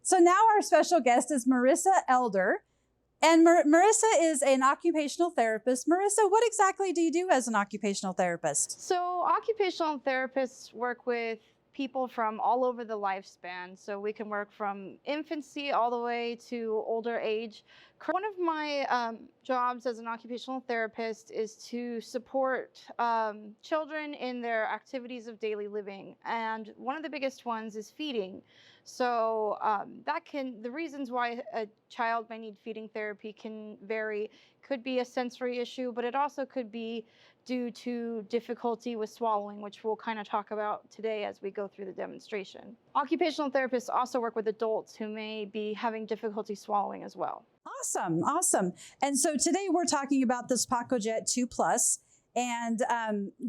So now our special guest is Marissa Elder. And Marissa is an occupational therapist. Marissa, what exactly do you do as an occupational therapist? So occupational therapists work with people from all over the lifespan. So we can work from infancy all the way to older age. One of my jobs as an occupational therapist is to support children in their activities of daily living. And one of the biggest ones is feeding. So the reasons why a child may need feeding therapy can vary. Could be a sensory issue, but it also could be due to difficulty with swallowing, which we'll kind of talk about today as we go through the demonstration. Occupational therapists also work with adults who may be having difficulty swallowing as well. Awesome, awesome. And so today we're talking about this Pacojet 2 Plus. And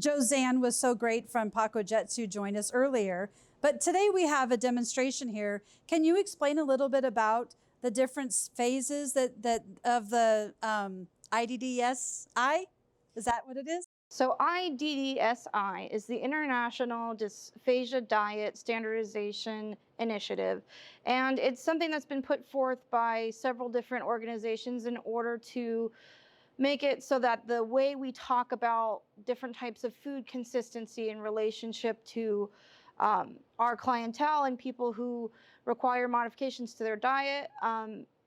Josanne was so great from Pacojet to join us earlier. But today we have a demonstration here. Can you explain a little bit about the different phases that of the IDDSI? Is that what it is? So IDDSI is the International Dysphagia Diet Standardization Initiative. And it's something that's been put forth by several different organizations in order to make it so that the way we talk about different types of food consistency in relationship to our clientele and people who require modifications to their diet,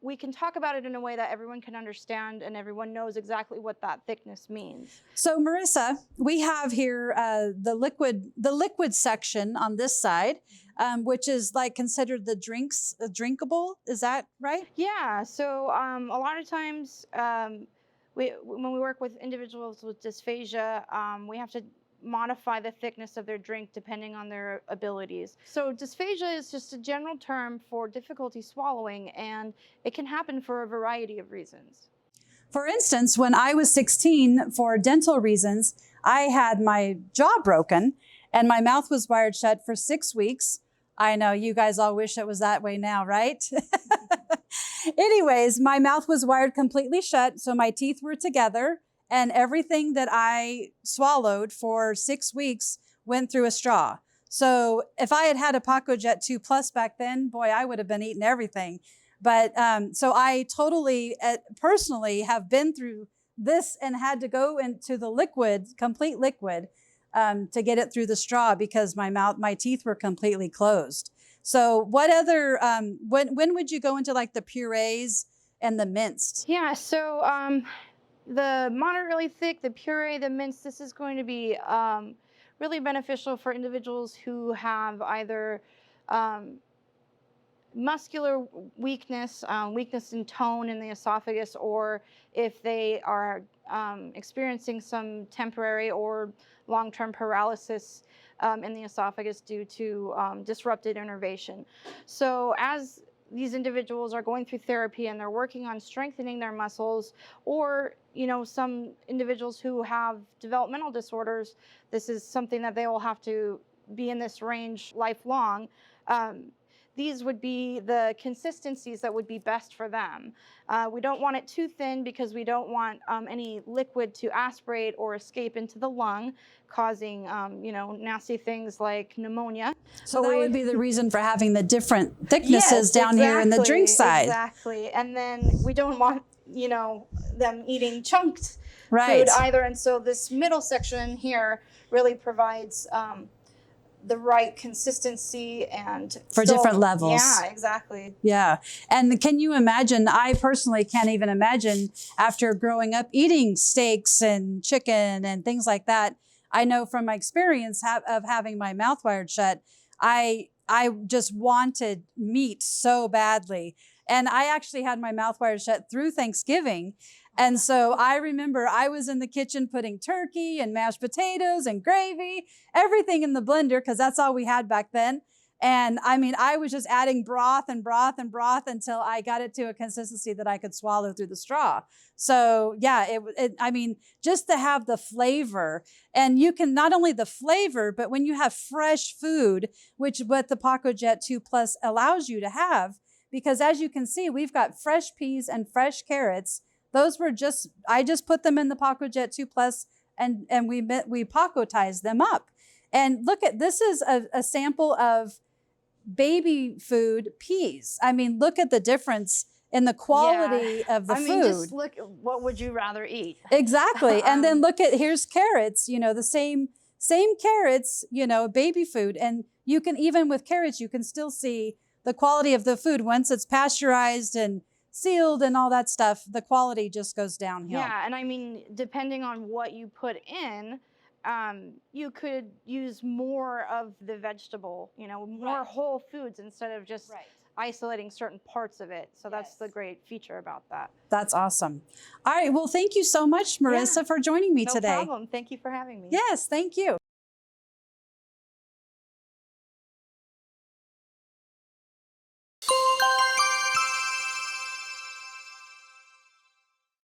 we can talk about it in a way that everyone can understand and everyone knows exactly what that thickness means. So Marissa, we have here the liquid section on this side, which is like considered the drinkable. Is that right? Yeah. So a lot of times when we work with individuals with dysphagia, we have to modify the thickness of their drink depending on their abilities. So dysphagia is just a general term for difficulty swallowing, and it can happen for a variety of reasons. For instance, when I was 16, for dental reasons, I had my jaw broken and my mouth was wired shut for 6 weeks. I know you guys all wish it was that way now, right? Anyways, my mouth was wired completely shut, so my teeth were together. And everything that I swallowed for 6 weeks went through a straw. So if I had had a Pacojet 2 Plus back then, boy, I would have been eating everything. But so I totally, personally have been through this and had to go into the liquid, complete liquid, to get it through the straw because my teeth were completely closed. So what other, when would you go into like the purees and the minced? Yeah, so the moderately thick, the puree, the minced, this is going to be really beneficial for individuals who have either muscular weakness, weakness in tone in the esophagus, or if they are experiencing some temporary or long-term paralysis in the esophagus due to disrupted innervation. So as these individuals are going through therapy and they're working on strengthening their muscles, or some individuals who have developmental disorders, this is something that they will have to be in this range lifelong. These would be the consistencies that would be best for them. We don't want it too thin because we don't want any liquid to aspirate or escape into the lung, causing nasty things like pneumonia. So that would be the reason for having the different thicknesses down here in the drink side. Exactly. And then we don't want them eating chunked food either. And so this middle section here really provides the right consistency and for different levels. Yeah, exactly. Yeah. And can you imagine, I personally can't even imagine after growing up eating steaks and chicken and things like that. I know from my experience of having my mouth wired shut, I just wanted meat so badly. And I actually had my mouth wired shut through Thanksgiving. And so I remember I was in the kitchen putting turkey and mashed potatoes and gravy, everything in the blender, because that's all we had back then. And I mean, I was just adding broth and broth and broth until I got it to a consistency that I could swallow through the straw. So yeah, I mean, just to have the flavor, and you can not only the flavor, but when you have fresh food, which what the Pacojet 2 Plus allows you to have, because as you can see, we've got fresh peas and fresh carrots. Those were I just put them in the Pacojet 2 Plus and we pacotized them up. And look at, this is a sample of baby food peas. I mean, look at the difference in the quality of the I food. mean, just look, what would you rather eat? Exactly. And then look at, here's carrots, you know, the same carrots, you know, baby food. And you can, even with carrots, you can still see the quality of the food. Once it's pasteurized and sealed and all that stuff, the quality just goes downhill. Yeah, and I mean, depending on what you put in, you could use more of the vegetable, you know, more whole foods instead of just isolating certain parts of it. So that's the great feature about that. That's awesome. All right. Well, thank you so much, Marissa, for joining me today. No problem. Thank you for having me. Yes, thank you.